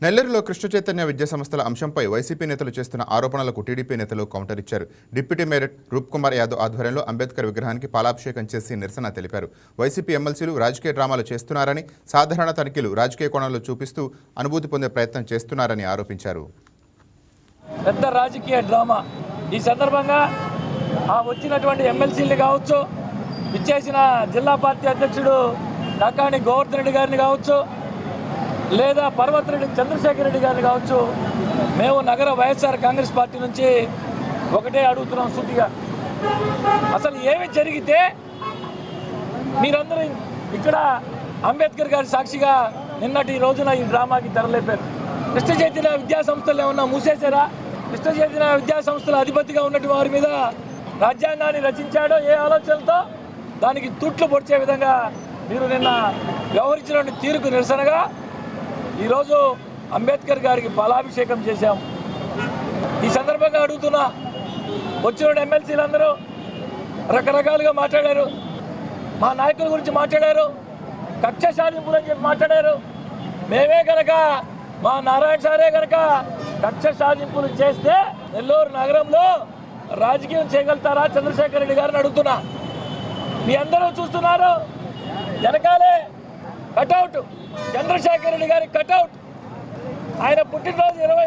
నెల్లూరులో కృష్ణ చైతన్య విద్యా సంస్థల అంశంపై వైసీపీ నేతలు చేస్తున్న ఆరోపణలకు టీడీపీ నేతలు కౌంటర్ ఇచ్చారు. డిప్యూటీ మేయర్ రూప్ కుమార్ యాదవ్ ఆధ్వర్యంలో అంబేద్కర్ విగ్రహానికి పాలాభిషేకం చేసి నిరసన తెలిపారు. వైసీపీ ఎమ్మెల్సీలు రాజకీయ డ్రామాలు చేస్తున్నారని, సాధారణ తనిఖీలు రాజకీయ కోణంలో చూపిస్తూ అనుభూతి పొందే ప్రయత్నం చేస్తున్నారని ఆరోపించారు. పెద్ద రాజకీయ డ్రామా. ఈ సందర్భంగా వచ్చినటువంటి ఎమ్మెల్సీలు కావచ్చు, ఇచ్చేసిన జిల్లా పార్టీ అధ్యక్షుడు కాకాణి గోవర్ధన్ రెడ్డి గారిని కావచ్చు, లేదా పర్వతరెడ్డి చంద్రశేఖర్ రెడ్డి గారిని కావచ్చు, మేము నగర వైఎస్ఆర్ కాంగ్రెస్ పార్టీ నుంచి ఒకటే అడుగుతున్నాం సూటిగా. అసలు ఏమి జరిగితే మీరందరూ ఇక్కడ అంబేద్కర్ గారి సాక్షిగా నిన్నటి రోజున ఈ డ్రామాకి తెరలేపారు? కృష్ణ చైతన్య విద్యా సంస్థలు ఏమన్నా మూసేశారా? కృష్ణ చైతన్య విద్యా సంస్థల అధిపతిగా ఉన్నటువంటి వారి మీద రాజ్యాంగాన్ని రచించాడో ఏ ఆలోచనలతో దానికి తూట్లు పొడిచే విధంగా మీరు నిన్న వ్యవహరించిన తీరుకు నిరసనగా ఈరోజు అంబేద్కర్ గారికి పాలాభిషేకం చేశాం. ఈ సందర్భంగా అడుగుతున్నా, వచ్చిన ఎమ్మెల్సీలందరూ రకరకాలుగా మాట్లాడారు. మా నాయకుల గురించి మాట్లాడారు, కక్ష సాధింపులు అని చెప్పి మాట్లాడారు. మేమే కనుక, మా నారాయణ సారే కనుక కక్ష సాధింపులు చేస్తే నెల్లూరు నగరంలో రాజకీయం చేయగలుగుతారా చంద్రశేఖర్ రెడ్డి గారిని అడుగుతున్నా. మీ అందరూ చూస్తున్నారు, వెనకాలే కటౌట్, చంద్రశేఖర్ రెడ్డి గారి కటౌట్. ఆయన పుట్టినరోజు 20